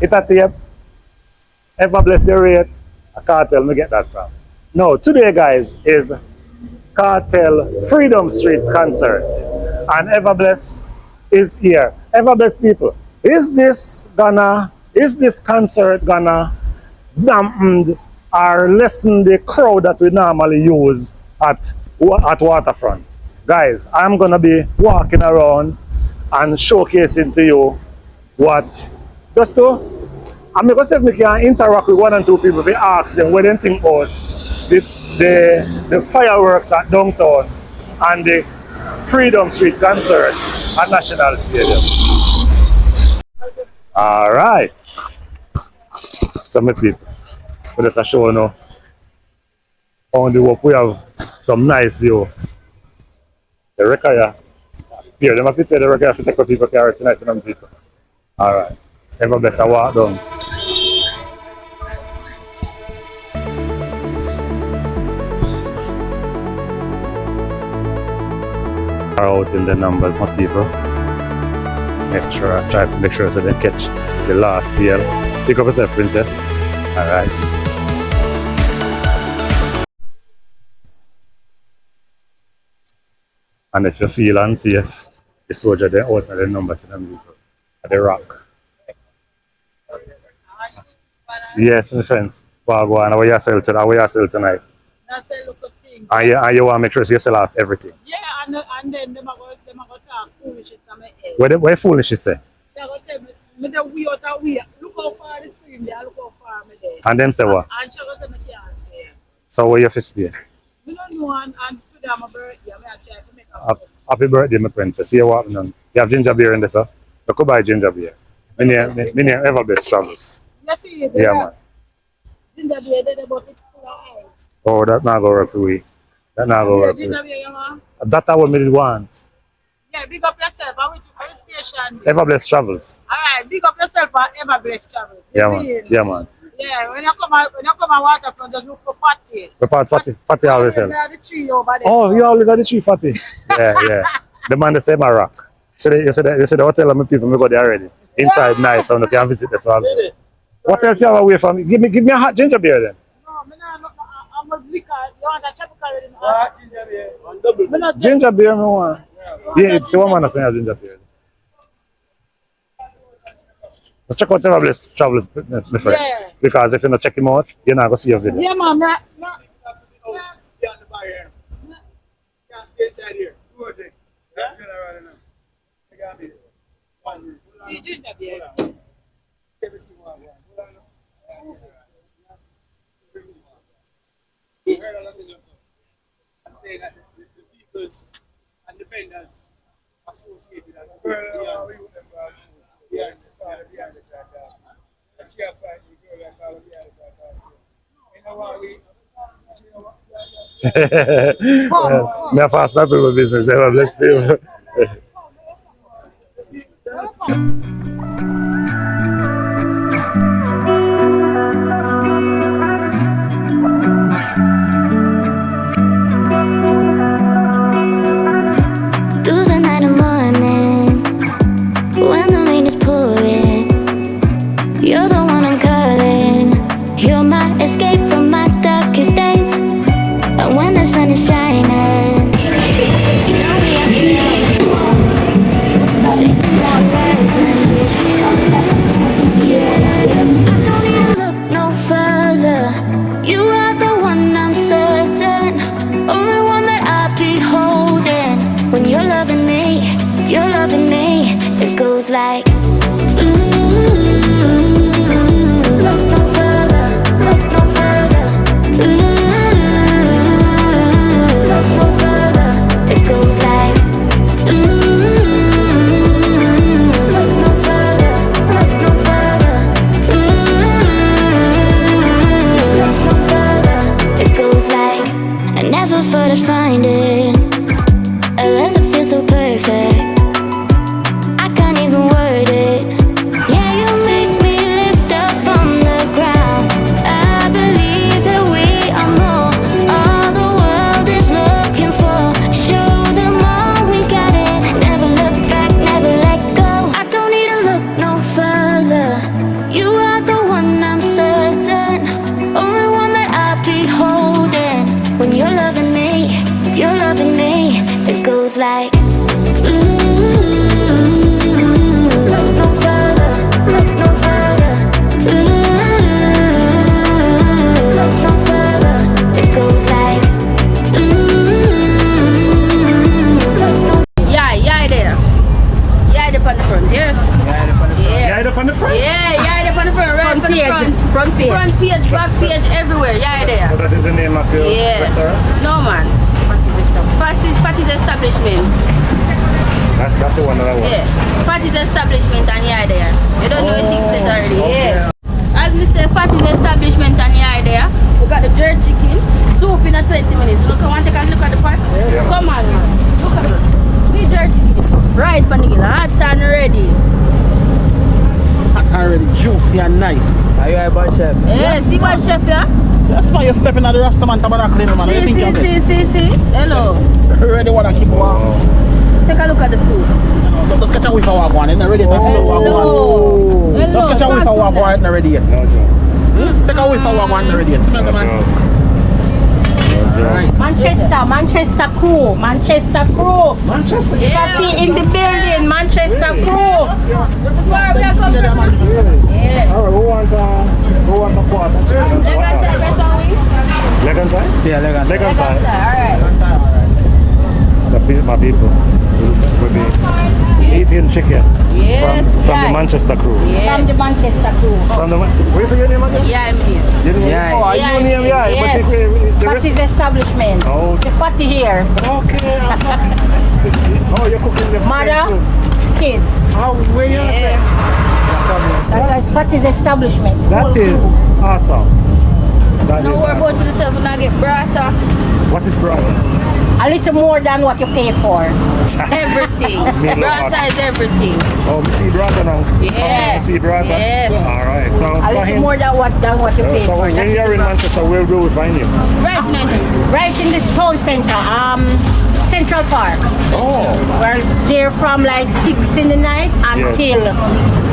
It a tape. Ever bless your rate. A Cartel, me get that from. No, today, guys, is Cartel Freedom Street Concert. And Ever Bless is here. Ever Bless people. Is this concert gonna dampen or lessen the crowd that we normally use at Waterfront? Guys, I'm gonna be walking around and showcasing to you what just to I'm gonna see if we can interact with one and two people if we ask them what they think about the fireworks at downtown and the Freedom Street concert at National Stadium. Alright. Some people. But that's a show now. On the walk we have some nice view. The record here. Here, they must prepare the record to take up people carry tonight to them people. Alright. Ever better walk down. Out in the numbers of people. Try to make sure so they catch the last sale. Pick up yourself, princess. Alright. And if you feel unsafe, the soldier they out the number to them people at the rock. Yes, my friends. Well, and how you sell tonight? I sell look of things. And you want to make sure you sell off everything. Yeah, and then them are going to talk foolishness on my head. What foolish is say? They are going to tell me the we out of we. Look how far the screen there, look how far me there. And them say what? And she going to tell me can't stay. So where you fist there? We don't know and today my birthday, I try to make a Happy birthday, my princess. See what happening? You have ginger beer in there, sir? You could buy ginger beer. My name Ever Bless Travels. You see it? Yeah, man. Ginger beer, they're about it full of ice. Oh, that not go work for we. That not go work for Ginger we. beer, you want? That's what me want. Yeah, big up yourself. I went to our station. Ever Bless Travels. Alright, big up yourself and Ever Bless Travel. Yeah, man. Yeah, man. Yeah, when you come on Waterfront, just look for Fatty. The part Fatty always sell. The tree over there. Oh, you always at the tree, Fatty. Yeah. The man the same rock. So you said the hotel and my people me go there already. Inside nice, so you can visit the farm. What else you have away from me? Give me a hot ginger beer then. No, I'm a liquor. You want a tropical already? What ginger beer? Ginger beer, me want. Yeah, it's one man saying ginger beer. Let's check out Ever Bless Travels, my friend. Yeah. Because if you not check him out, you're not gonna see your video. Yeah, man. Be on the bar here. Can't stay inside here. Go ahead. Yeah? You're gonna run it now. I got me. One room. The ginger beer. Everything one. I'm saying that the people's and the vendors associated and behind the track. And she have find the girl and all behind the track. You know what we Me fast not people business, Ever Bless people. Through the night and morning, when the rain is pouring, you're the one I'm calling. You're my escape from my darkest days. And when the sun is shining, you know we are igniting, chasing the horizon with you. Yeah, I don't need to look no further. You are the one I'm certain, only one that I'll be holding. When you're loving me, it goes like ooh, look no further, look no further. Ooh, look no further. It goes like ooh, look no further, look no further. Ooh, look no further. It goes like I never thought I'd find it. A love that feels so perfect. I can't even word it. Yes. Yeah, up on the front? Yeah, up on the front, right Front on the page, front. front page. Front page, back page, everywhere. Yeah, there. So that is the name of your Yeah. restaurant? No man. Party's establishment. That's the one that I want. Yeah. Party's establishment and yeah there. You don't know anything set already. Yeah. As me say, Party's establishment and yeah there. We got the jerk chicken, soup in a 20 minutes. Look, I want to take a look at the pot. Yeah. Come on, man. Look at it. The jerk chicken. Right, Panigila. Hot and ready. Already juicy and nice. Are you a bad chef? Yeah, see what chef, yeah? That's why you're stepping at the restaurant tabernacle, man. What do you think of it? See. Hello. Ready what I keep warm. Take a look at the food. Just catch a whiff of what one. It's not ready. That's the what one. Just catch a whiff of what one. It's not ready yet. No joke. Take a whiff of what one. It's not ready yet. Smell the man. Alright. Manchester crew. Manchester. Yeah. Party in the building, Manchester crew. Where we are coming from? Yeah. Alright, who want a quarter? Leg and tie, best on we? Leg and tie? Yeah, leg and Leg and tie. Alright. So my people will be eating chicken Yes. from the Manchester crew. Yeah. From the Manchester crew. Where's your name again? Yeah, I'm here. Your name? Yeah. Oh, Yeah, your name, yeah. yes. But the rest... Party's establishment. Oh. The party here. Okay. Oh, you're cooking the Mother, food. kids. How, where you say? That's why it's party's establishment. That is awesome. That No is worry about awesome. yourself and I get brata. What is brother? A little more than what you pay for. Everything. Me love Brata that. is everything. Oh, we see brother now. Yeah. Oh, we see brother. Yes. All right. So A for little him. more than what you pay So for. when you're in Manchester, where do we find you? Right, Nathan. Right in this town center, Central Park. Oh. We're there from like 6 in the night until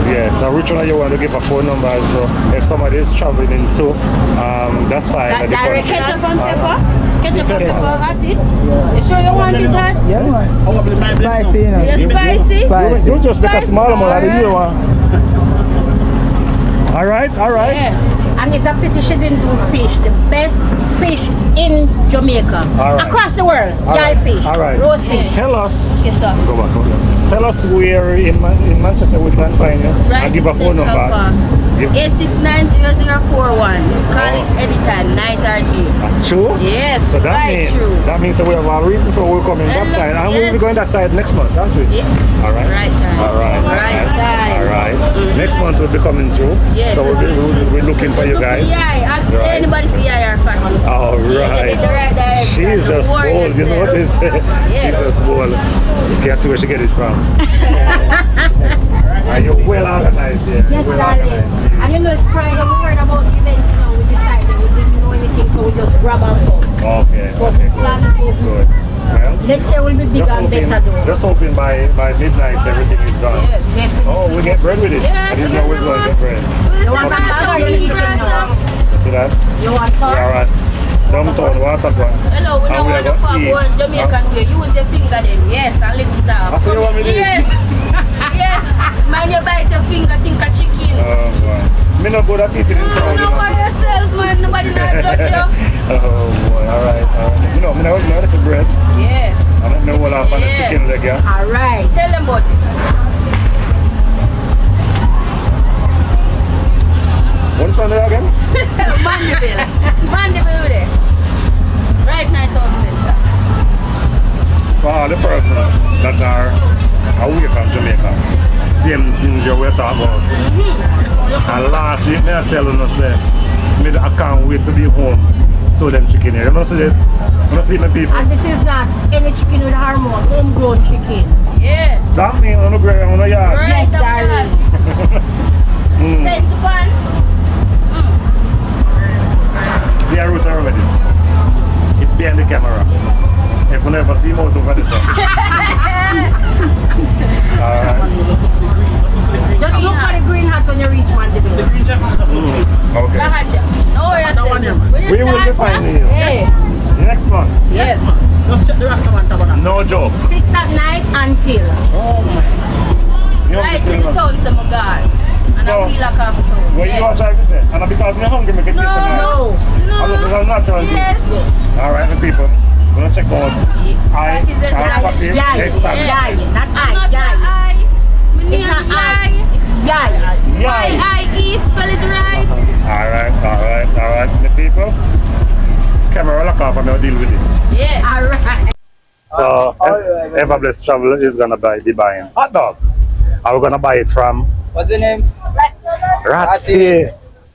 Yes. So which one you want to give a phone number? So if somebody is traveling into that side That of the country. direction. Ketchup and pepper. Ketchup and pepper at it. You sure you want it hot? Spicy, you know. You spicy? You just make a Spicy. small amount out of you. All right. Yeah. and it's a pity she didn't do fish. The best fish in Jamaica. All right. Across the world. All Jai right. fish. All right. Roast fish. Tell us. Yes, sir. Go back. Tell us where in Manchester we can find you. Right, And give a phone Central number. Park. Give 8690041. Call it anytime, night or day. True? Yes, So that right, means true. that means that we have a reason for we coming that Hello, side, and we'll be yes. going that side next month, aren't we? Yeah. All right. Right time. All right. Right time. All right. Next month we'll be coming through. Yes. So we'll be looking for you Look guys. for yai. Ask Right. anybody for yai or family. All Yeah, right. they get the right direction. She's just Reward bold. You know yourself. this? Yes. She's just bold. You can't see where she get it from. Are you well organized here? Yes, well darling. organized. And you know, it's Friday. We heard about the event, you know, we decided we didn't know anything, so we just grab and go. Okay. Okay. Good. Good. Well, Next year will be bigger and better though. just hoping by midnight everything is gone. Yes. Definitely. Oh, we get bread with it. Yes, I didn't know we were going to get bread. You want some bag or you eat it now? See that? You want We some? are at downtown Waterfront. Hello, we And don't we want are to fuck gonna eat. one Jamaican way. Use your finger then. Yes, and lift it up. That's what you want me to do? Yes. Yes. Mind you bite your finger, think a chicken. Oh, boy. Me not good at eating in town, you Know for know. yourself, man. Nobody not judge you. Oh, boy. All right. You know, me not eat the bread. Yeah. I don't know what I'm on the Yeah. chicken leg, yeah. All right. Tell them about it. What's on there again? Mandeville. Mandeville with it. Right now, town center. For all the persons that are away from Jamaica, them things you were talking about. And last week, me I telling us, I can't wait to be home to them chicken here. You know see that? You know see my people? And this is not any chicken with hormone, homegrown chicken. Yeah. That means on the ground, on the yard. Right, Yes, darling. Send to pan. They are root remedies. It's behind the camera. If you never see more over the sun. Just look for the green hat when you reach Mandeville. Okay. No, yes. We will be finding you. Hey. Next month. Yes. Just check the restaurant tabernacle. No jokes. 6 at night until. You know, Right this in is the not- town, it's a God. And So, I feel like I'm town. When you are driving there, and because you're hungry, make it No. kiss tonight. No. And this is a natural thing. Yes. Alright, the people. We're gonna check out That is a I Spanish fucking Yai. established. Yai. Not I. Not Yai. I. It's not gonna deal with this. Yeah. Alright. So Everblessed Travel is gonna be buying hot dog. And we're gonna buy it from What's the name? Ratty.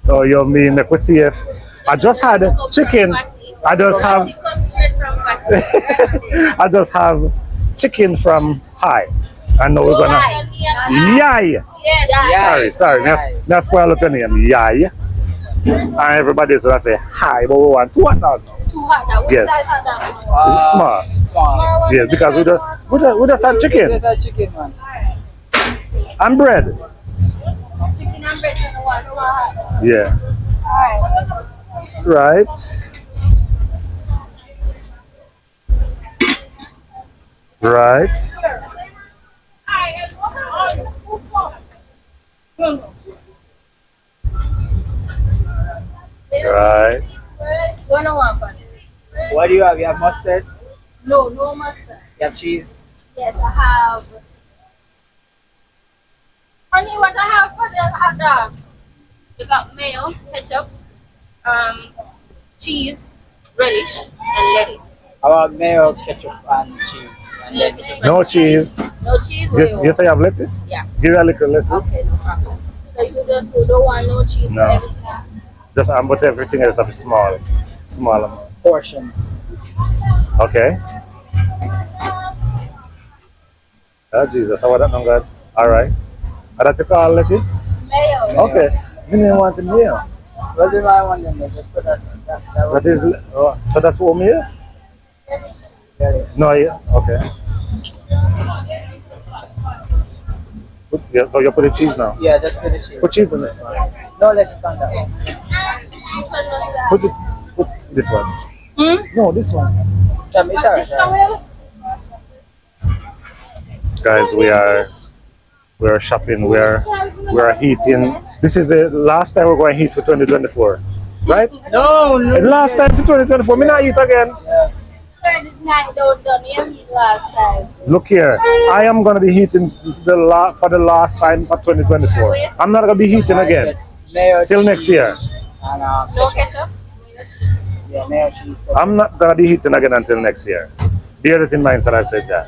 So you mean make we see if I just had chicken. I just have Come straight from Fatty. I just have chicken from High. And now we're gonna Yai. Yes. Sorry. That's why I look at your name. Yai. And everybody's gonna say hi, but we want two hot dog. Too hot. That Yes. size hot dog? It's small. Small. Yes, because we just had chicken There's a chicken, man. and bread. Chicken and bread in the one. Small hot dog. Yeah. Alright. Right. Right. What do you want, Fatty? What do you have? You have mustard? No mustard. You have cheese? Yes, I have. Honey, what I have for the hot dog? You got mayo, ketchup, cheese, relish, and lettuce. How about mayo, ketchup, and cheese? And then No cheese. No cheese. Yes, mayo. yes, I have lettuce. Yeah. Give me a little lettuce. Okay, no problem. So you don't want no cheese No. and everything else? Just but everything else have small amount. portions. Okay. Oh Jesus, I want that number. All right. Are that you call lettuce? Mayo. Okay. Me didn't want the mayo. What do I want then? Just put that That is. So that's what meal? No. Yeah. Okay. Yeah. So you put the cheese now. Yeah, just put the cheese. Put cheese on this one. No lettuce on that one. Which one was that? Put this one. Hmm? No, this one. It's alright. Guys, we are shopping. We are heating. This is the last time we're going to heat for 2024, right? No. And last time for 2024, me not eat again. Third night don't done you last time. Look here, I am gonna be heating for the last time for 2024. I'm not gonna be heating again Mayo, till next year. And, No ketchup? yeah, mayo, cheese. I'm not gonna be heating again until next year. Bear it in mind that I said that.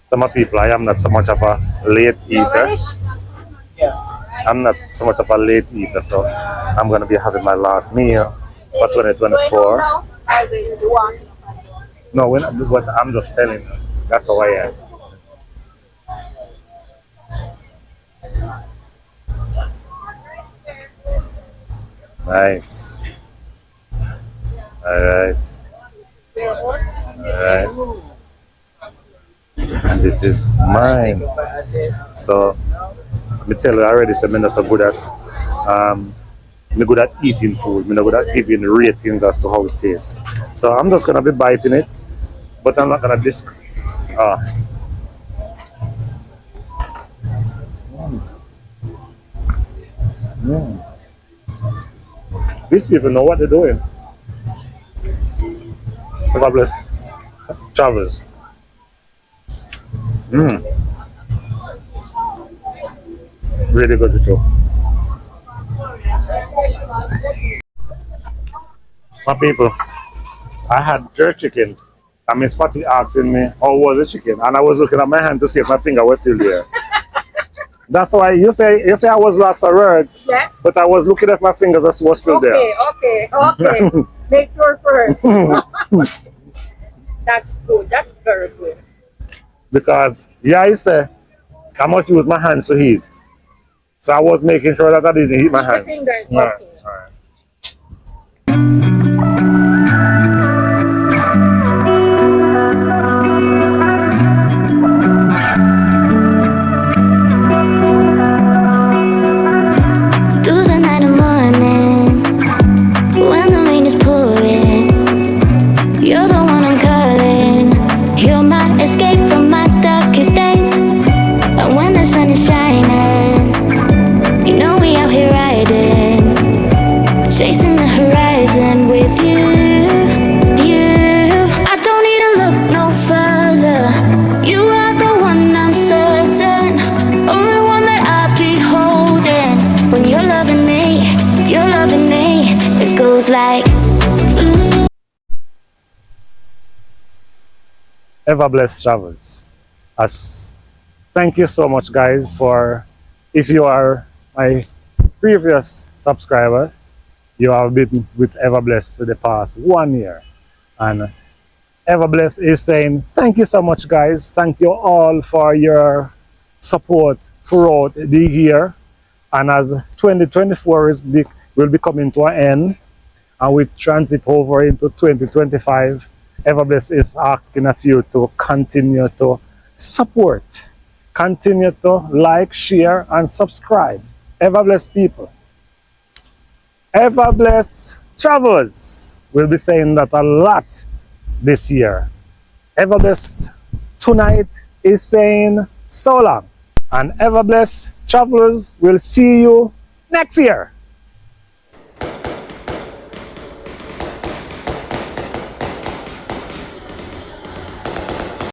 Some people, I am not so much of a late eater. Yeah. I'm not so much of a late eater, so I'm gonna be having my last meal for 2024. No, we're not, but I'm just telling you. That's how I am. Nice. Alright. Alright. And this is mine. So, me tell you already, so I'm not so good at me good at eating food. Me not good at giving ratings as to how it tastes. So I'm just gonna be biting it, but I'm not gonna These people know what they're doing. God bless. Travels. Really good to show. My people, I had jerk chicken. And Miss Fatty asking me, how was the chicken? And I was looking at my hand to see if my finger was still there. That's why you say I was lost for words, Yeah. but I was looking at my fingers that was still there. Okay. Make sure first. That's good. That's very good. Because, yeah, he said, I must use my hands to heat. So I was making sure that I didn't heat my Your hands. fingers. All right, Okay. all right. Through the night and morning, when the rain is pouring, you're the one I'm calling. You're my escape from my darkest days. And when the sun is shining, you know we out here riding, chasing the horizon with you. I don't need to look no further. You are the one I'm certain, only one that I'll be holding. When you're loving me, it goes like Ever Blessed Travels. As thank you so much, guys, for if you are my previous subscriber, you have been with Ever Blessed for the past 1 year. And Ever Blessed is saying thank you so much, guys. Thank you all for your support throughout the year. And as 2024 will be coming to an end, and we transit over into 2025, Everbless is asking of you to continue to support, continue to like, share, and subscribe. Everbless people. Everbless Travels will be saying that a lot this year. Everbless tonight is saying so long. And Everbless Travelers will see you next year.